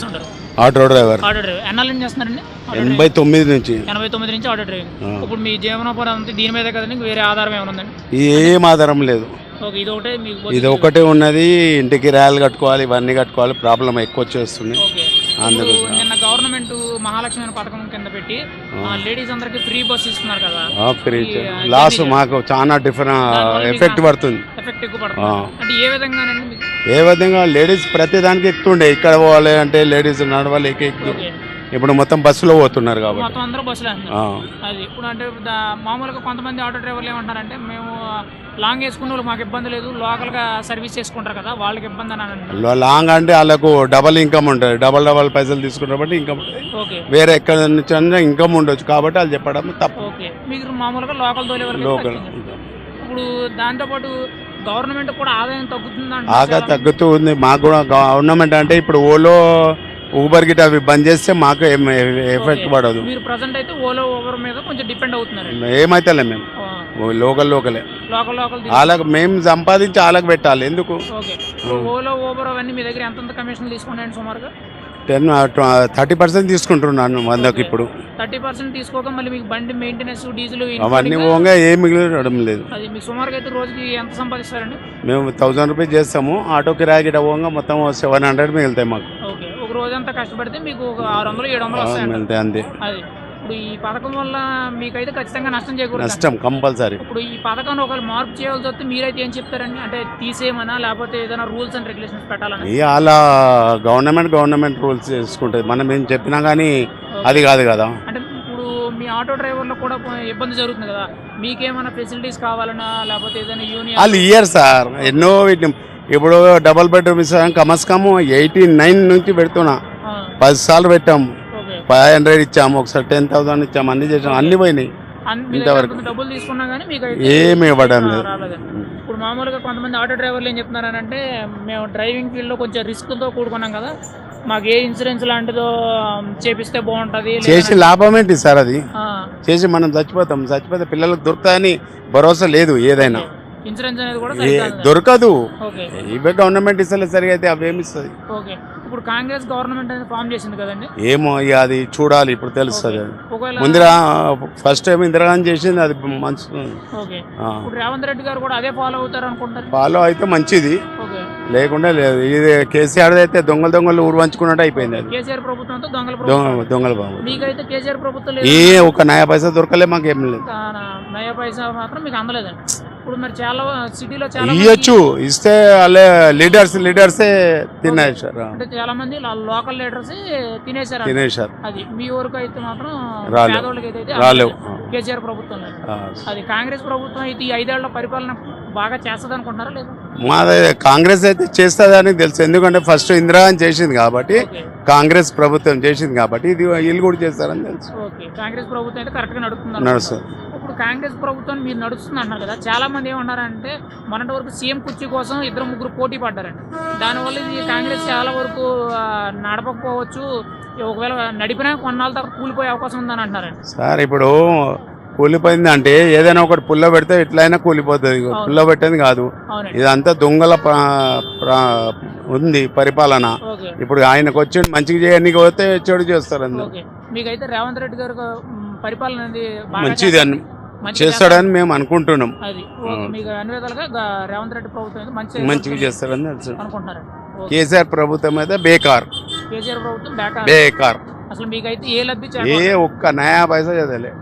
చేస్తుంటారు? Auto driver. Auto driver ఎన్నాళ్ళ నుంచి చేస్తున్నారండి? 89 నుంచి. 89 నుంచి ఆటో డ్రైవింగ్. ఇప్పుడు మీ జీవనోపాధి అంతా దీని మీదే కదండి, వేరే ఆధారం ఏమైనా ఉందండి? ఏం ఆధారం లేదు, ఓకే, ఇది ఒకటే మీకు ఇది ఒకటే ఉన్నది. ఇంటికి కిరాయిలు కట్టుకోవాలి, ఇవన్నీ కట్టుకోవాలి, ప్రాబ్లం ఎక్కువ వచ్చేస్తుంది. ఓకే. అందుకు నిన్న గవర్నమెంట్ మహాలక్ష్మి అనే పథకం కింద పెట్టి లేడీస్ అందరికి ఫ్రీ బస్ ఇస్తున్నారు కదా, ఫ్రీ లాస్ మాకు చాలా డిఫరెంట్ ఎఫెక్ట్ పడుతుంది. ఎఫెక్ట్ ఎక్కువ పడుతుంది అంటే ఏ విధంగానండి మీకు? ఏ విధంగా లేడీస్ ప్రతి దానికి ఎక్కుతుండే, ఇక్కడ పోవాలి అంటే లేడీస్ నడవాలి ఎక్కు. ఇప్పుడు మొత్తం బస్సులో పోతున్నారు కాబట్టి మొత్తం అందరూ బస్సులో అంటున్నారు. అది ఇప్పుడు అంటే మామూలుగా కొంతమంది ఆటో డ్రైవర్లు ఏమంటారంటే, మేము లాంగ్ వేసుకున్న వాళ్ళు మాకు ఇబ్బంది లేదు, లోకల్గా సర్వీస్ చేసుకుంటారు కదా వాళ్ళకి ఇబ్బంది అని అంటారు. లాంగ్ అంటే వాళ్ళకు డబల్ ఇన్కమ్ ఉంటుంది, డబల్ పైసలు తీసుకుంటారు బట్టి ఇన్కమ్ వేరే ఎక్కడ నుంచి అన్నా ఇన్కమ్ ఉండొచ్చు కాబట్టి వాళ్ళు చెప్పడం తప్పు. ఓకే, మీరు మామూలుగా లోకల్ తోలేవారు. లోకల్ ఇప్పుడు దాంతోపాటు గవర్నమెంట్ కూడా ఆదాయం తగ్గుతుంది. బాగా తగ్గుతూ ఉంది మాకు కూడా. గవర్నమెంట్ అంటే ఇప్పుడు ఓలో ఊబర్ గిట్ అవి బంద్ చేస్తే మాకు ఏం ఎఫెక్ట్ పడదు. మీరు ప్రెజెంట్ అయితే ఓలో ఊబర్ మీద కొంచెం డిపెండ్ అవుతున్నారు. ఏమైతేలే మేము లోకలే వాళ్ళకి మేము సంపాదించి వాళ్ళకి పెట్టాలి ఎందుకు. ఓలో ఊబర్ అవన్నీ మీ దగ్గర ఎంత కమిషన్ తీసుకున్నాయండి సుమారుగా? 30% తీసుకుంటున్నాను 100కి. ఇప్పుడు 30% తీసుకోక మళ్ళీ మీకు బండి మెయింటెనెన్స్, డీజిల్ అవన్నీ పోగా ఏం మిగిలినడం లేదు. అది మీ సుమారుగా అయితే రోజుకి ఎంత సంపాదిస్తారండి? మేము 1000 రూపీస్ చేస్తాము, ఆటో కిరాయి గిట పోగా మొత్తం 700 మిగులుతాయి మాకు. ఓకే, ఒక రోజంతా కష్టపడితే మీకు 600-700 వస్తాయి అంతే. అది ఇప్పుడు ఈ పథకం వల్ల మీకైతే ఖచ్చితంగా నష్టం చేకూరుతుంది. నష్టం కంపల్సరీ. ఇప్పుడు ఈ పథకాన్ని ఒకవేళ మార్పు చేయాల్సి వస్తే మీరైతే ఏం చెప్తారండి? అంటే తీసేయమనా, లేకపోతే ఏదైనా రూల్స్ అండ్ రెగ్యులేషన్స్ పెట్టాలని? అలా గవర్నమెంట్ రూల్స్ చేసుకుంటుంది, మనం ఏం చెప్పినా కానీ అది కాదు కదా. అంటే ఇప్పుడు మీ ఆటో డ్రైవర్లు కూడా ఇబ్బంది జరుగుతుంది కదా, మీకేమైనా ఫెసిలిటీస్ కావాలన్నా లేకపోతే ఏదైనా యూనియన్? వాళ్ళు ఇయ్యరు సార్ ఎన్నో వీటిని. ఇప్పుడు డబుల్ బెడ్రూమ్ ఇస్తాం, కమస్కము 89 నుంచి పెడుతున్నా, 10 సార్లు పెట్టాము, 500 ఇచ్చాము, ఒకసారి 10,000 ఇచ్చాము, అన్ని చేసాము, అన్ని పోయినాయి. ఇంతవరకు డబ్బులు తీసుకున్నా కానీ మీకు ఏమి ఇవ్వడం లేదు. ఇప్పుడు మామూలుగా కొంతమంది ఆటో డ్రైవర్లు ఏం చెప్తున్నారంటే, మేము డ్రైవింగ్ ఫీల్డ్లో కొంచెం రిస్క్తో కూడుకున్నాం కదా, మాకు ఏ ఇన్సూరెన్స్ లాంటిదో చేపిస్తే బాగుంటుంది. చేసి లాభం ఏంటి సార్? అది చేసి మనం చచ్చిపోతే పిల్లలకు దొరుకుతాయని భరోసా లేదు. ఏదైనా ఇన్సూరెన్స్ అనేది కూడా దొరకదు. ఇవే గవర్నమెంట్ ఇస్తలే సరిగా అయితే అవేమి ఇస్తుంది. ఓకే, ఇప్పుడు కాంగ్రెస్ గవర్నమెంట్ అనేది ఫామ్ చేసింది కదండి, ఏమో ఇక అది చూడాలి, ఇప్పుడు తెలుస్తుంది. ముందు ఫస్ట్ టైం ఇందిరాగాంధీ చేసింది, అది మంచి. రేవంత్ రెడ్డి గారు కూడా అదే ఫాలో అవుతారు అనుకుంటారు. ఫాలో అయితే మంచిది, లేకుండా లేదు. ఇది కేసీఆర్ అయితే దొంగలు ఊరు పంచుకున్నట్టు అయిపోయింది. అది కేసీఆర్ ప్రభుత్వంతో దొంగల బాబు. మీకైతే కేసీఆర్ ప్రభుత్వం ఒక నయా పైసా దొరకలే మాకు, ఏం లేదు. నయా పైసా మాత్రం మీకు అందలేదండి. ఇప్పుడు మరి చాలా సిటీలో చాలా ఇవ్వచ్చు, ఇస్తే వాళ్ళే లీడర్సే తినేశారు. అంటే చాలా మంది లోకల్ లీడర్స్ తినేశారు. అది మీ ఊరికి అయితే మాత్రం రాలేవు. కేసీఆర్ ప్రభుత్వం అది కాంగ్రెస్ ప్రభుత్వం అయితే ఈ 5 ఏళ్ల పరిపాలన బాగా చేస్తుంది అనుకుంటున్నారా లేదా? మాది కాంగ్రెస్ అయితే చేస్తుందని తెలుసు, ఎందుకంటే ఫస్ట్ ఇందిరాగాంధీ చేసింది కాబట్టి, కాంగ్రెస్ ప్రభుత్వం చేసింది కాబట్టి ఇది వీళ్ళు కూడా చేస్తారని తెలుసు. కాంగ్రెస్ ప్రభుత్వం అయితే కరెక్ట్ గా నడుస్తుంది. ఇప్పుడు కాంగ్రెస్ ప్రభుత్వం మీరు నడుస్తుంది అంటున్నారు కదా, చాలా మంది ఏమన్నారంటే మొన్నటి వరకు సీఎం కుర్చీ కోసం 2-3 పోటీ పడ్డారండి, దానివల్ల ఇది కాంగ్రెస్ చాలా వరకు నడపకపోవచ్చు, ఒకవేళ నడిపినా కొన్నాళ్ళ తర్వాత కూలిపోయే అవకాశం ఉందని అంటున్నారండి. సార్ ఇప్పుడు కూలిపోయింది అంటే ఏదైనా ఒకటి పుల్ల పెడితే ఎట్లయినా కూలిపోతుంది, పుల్ల పెట్టేది కాదు. ఇదంతా దొంగల ఉంది పరిపాలన. ఇప్పుడు ఆయనకు వచ్చి మంచిగా చేయడానికి పోతే చెడు చేస్తారు. మీకైతే రేవంత్ రెడ్డి గారు పరిపాలన మంచిది చేస్తాడని మేము అనుకుంటున్నాం. రేవంత్ రెడ్డి ప్రభుత్వం మంచిగా చేస్తారని తెలుసు అనుకుంటున్నారు. కేసీఆర్ ప్రభుత్వం అయితే బేకార్. కేసీఆర్ ప్రభుత్వం బేకార్. అసలు మీకైతే ఏ లబ్ధి ఒక్క నయా పైసా చదవలే.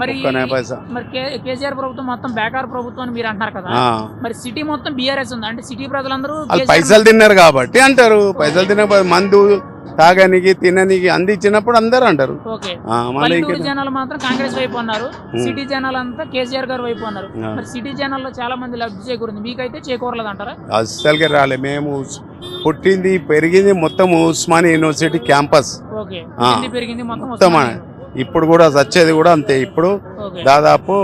మరి కేసీఆర్ ప్రభుత్వం మొత్తం బేకార్ ప్రభుత్వం అని మీరు అంటారు కదా, మరి సిటీ మొత్తం బీఆర్ఎస్ ఉంది అంటే సిటీ ప్రజలందరూ పైసలు తిన్నారు కాబట్టి అంటారు. పైసలు తిన మందు తాగనికి తిననికి అందించినప్పుడు అందరు అంటారు. జనాలు మాత్రం కాంగ్రెస్ వైపు అన్నారు, సిటీ జనాలు అంతా కేసీఆర్ గారు వైపు అన్నారు. మరి సిటీ జనాల్లో చాలా మంది లబ్ధి చేకూరింది, మీకైతే చేకూరలేదు అంటారా? అస్సలకి రాలే. మేము పుట్టింది పెరిగింది మొత్తం ఉస్మానియా యూనివర్సిటీ క్యాంపస్. పెరిగింది మొత్తం. ఇప్పుడు కూడా వచ్చేది కూడా అంతే. ఇప్పుడు దాదాపు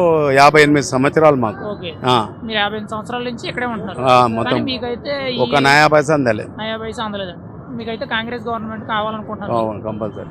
58 సంవత్సరాలు మాకు. మీరు 58 సంవత్సరాల నుంచి ఇక్కడే ఉంటున్నారు మొత్తం. మీకైతే ఒక నయా పైసా అందలేదు. మీకైతే కాంగ్రెస్ గవర్నమెంట్ కావాలనుకుంటున్నారు కంపల్సరీ.